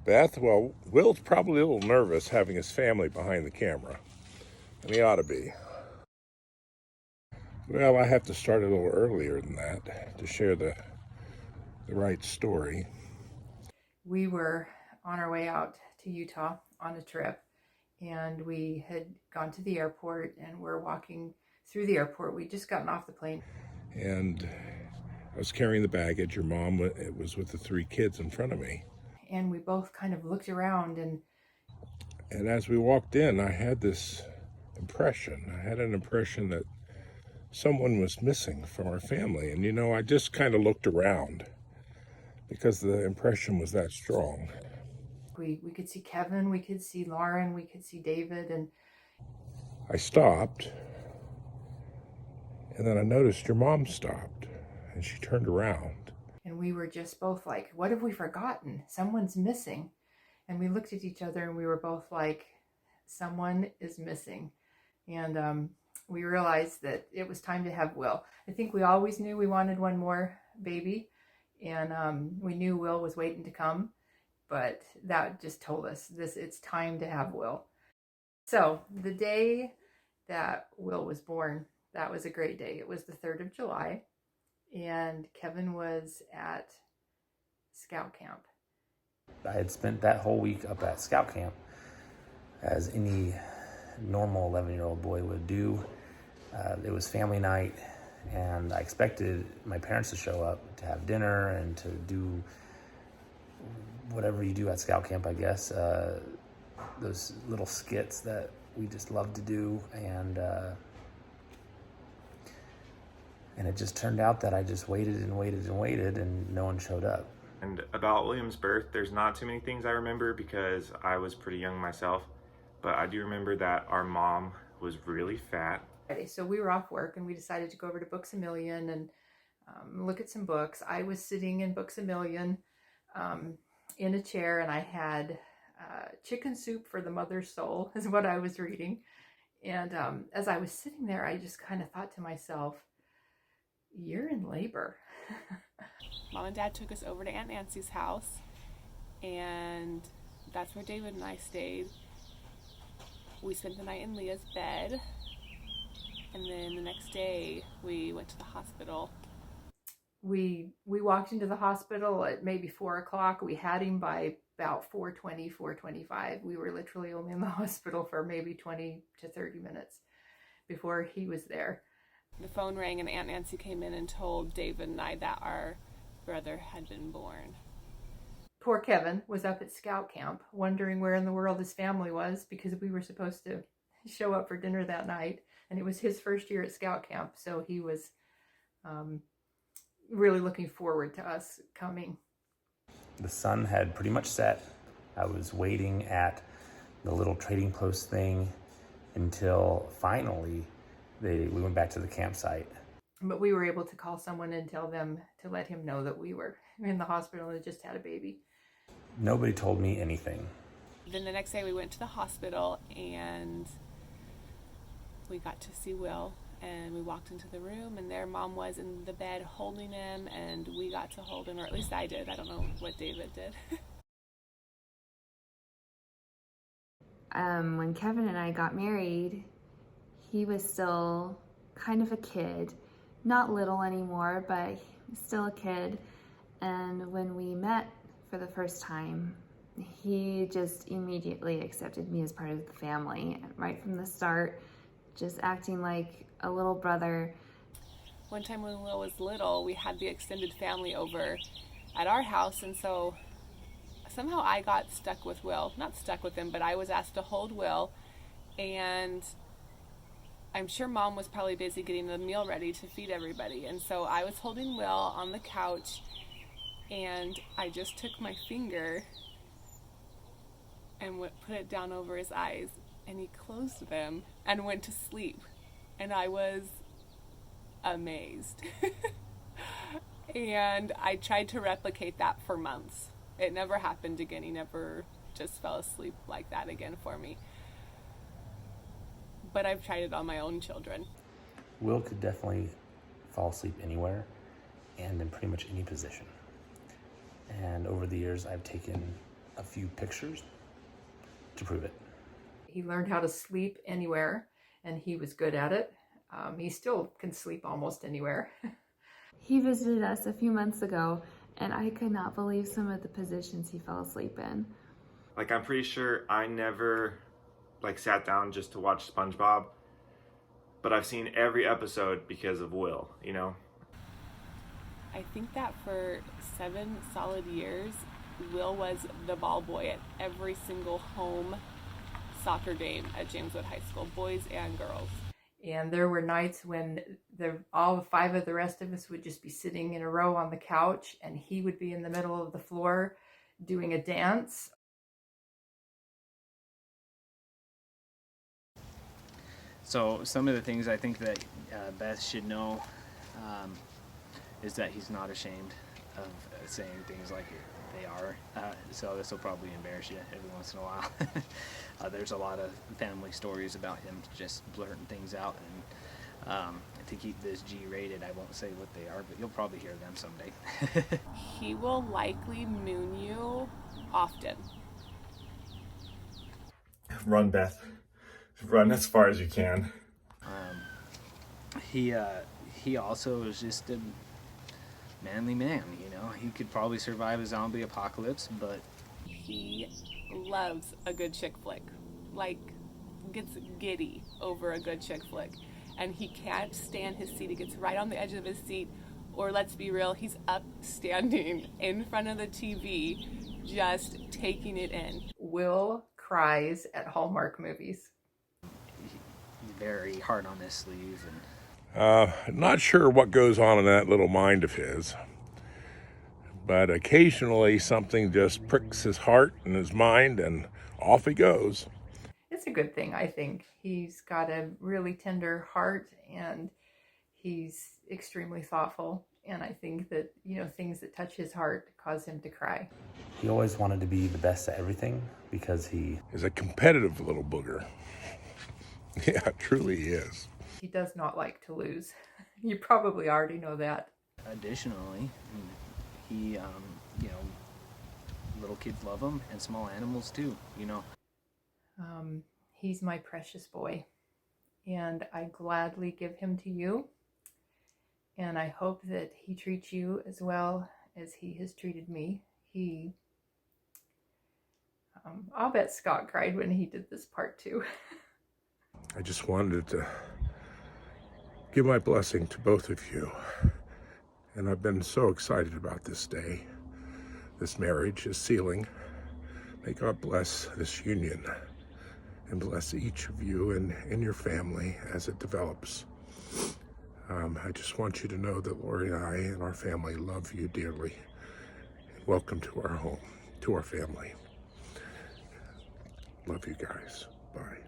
Beth, well, Will's probably a little nervous having his family behind the camera, and he ought to be. Well, I have to start a little earlier than that to share the right story. We were on our way out to Utah on a trip, and we had gone to the airport and we're walking through the airport. We'd just gotten off the plane. And I was carrying the baggage. Your mom was with the 3 kids in front of me. And we both kind of looked around, and as we walked in, I had this impression. I had an impression that someone was missing from our family. And, I just kind of looked around because the impression was that strong. we could see Kevin, we could see Lauren, we could see David, and I stopped, and then I noticed your mom stopped, and she turned around. And we were just both like, what have we forgotten? Someone's missing. And we looked at each other and we were both like, someone is missing. And we realized that it was time to have Will. I think we always knew we wanted one more baby, and we knew Will was waiting to come, but that just told us it's time to have Will. So the day that Will was born, that was a great day. It was the 3rd of July, and Kevin was at scout camp. I had spent that whole week up at scout camp, as any normal 11-year-old boy would do. It was family night, and I expected my parents to show up to have dinner and to do whatever you do at scout camp, I guess. Those little skits that we just love to do, and it just turned out that I just waited and waited and waited, and no one showed up. And about William's birth, there's not too many things I remember because I was pretty young myself, but I do remember that our mom was really fat. So we were off work and we decided to go over to Books A Million and look at some books. I was sitting in Books A Million in a chair, and I had Chicken Soup for the Mother's Soul is what I was reading. And as I was sitting there, I just kind of thought to myself, you're in labor. Mom and Dad took us over to Aunt Nancy's house, and that's where David and I stayed. We spent the night in Leah's bed, and then the next day we went to the hospital. We walked into the hospital at maybe 4 o'clock. We had him by about 4:20, 4:25. We were literally only in the hospital for maybe 20 to 30 minutes before he was there. The phone rang and Aunt Nancy came in and told David and I that our brother had been born. Poor Kevin was up at scout camp wondering where in the world his family was, because we were supposed to show up for dinner that night, and it was his first year at scout camp, so he was really looking forward to us coming. The sun had pretty much set. I was waiting at the little trading post thing until finally we went back to the campsite. But we were able to call someone and tell them to let him know that we were in the hospital and had just had a baby. Nobody told me anything. Then the next day we went to the hospital and we got to see Will, and we walked into the room and there Mom was in the bed holding him, and we got to hold him, or at least I did. I don't know what David did. When Kevin and I got married, he was still kind of a kid. Not little anymore, but still a kid. And when we met for the first time, he just immediately accepted me as part of the family. Right from the start, just acting like a little brother. One time when Will was little, we had the extended family over at our house, and so somehow I got stuck with Will. Not stuck with him, but I was asked to hold Will, and I'm sure Mom was probably busy getting the meal ready to feed everybody, and so I was holding Will on the couch, and I just took my finger and put it down over his eyes, and he closed them and went to sleep, and I was amazed. And I tried to replicate that for months. It never happened again. He never just fell asleep like that again for me. But I've tried it on my own children. Will could definitely fall asleep anywhere and in pretty much any position. And over the years, I've taken a few pictures to prove it. He learned how to sleep anywhere, and he was good at it. He still can sleep almost anywhere. He visited us a few months ago, and I could not believe some of the positions he fell asleep in. Like, I'm pretty sure I never like sat down just to watch SpongeBob, but I've seen every episode because of Will, you know? I think that for 7 solid years, Will was the ball boy at every single home soccer game at Jameswood High School, boys and girls. And there were nights when all 5 of the rest of us would just be sitting in a row on the couch, and he would be in the middle of the floor doing a dance. So some of the things I think that Beth should know is that he's not ashamed of saying things like they are. So this will probably embarrass you every once in a while. There's a lot of family stories about him just blurting things out, and to keep this G-rated, I won't say what they are, but you'll probably hear them someday. He will likely moon you often. Run, Beth. Run as far as you can. He also is just a manly man, you know. He could probably survive a zombie apocalypse, but He loves a good chick flick. Like, gets giddy over a good chick flick. And he can't stand his seat. He gets right on the edge of his seat. Or let's be real, he's up standing in front of the TV, just taking it in. Will cries at Hallmark movies. he's very hard on his sleeve. And Not sure what goes on in that little mind of his, but occasionally something just pricks his heart and his mind, and off he goes. It's a good thing, I think. He's got a really tender heart, and he's extremely thoughtful. And I think that, you know, things that touch his heart cause him to cry. He always wanted to be the best at everything because he Is a competitive little booger. Yeah, truly he is. He does not like to lose. You probably already know that. additionally, he, you know, little kids love him, and small animals too, you know. He's my precious boy, and I gladly give him to you. And I hope that he treats you as well as he has treated me. I'll bet Scott cried when he did this part too. I just wanted to give my blessing to both of you. And I've been so excited about this day, this marriage, this sealing. May God bless this union and bless each of you and your family as it develops. I just want you to know that Lori and I and our family love you dearly. Welcome to our home, to our family. Love you guys. Bye.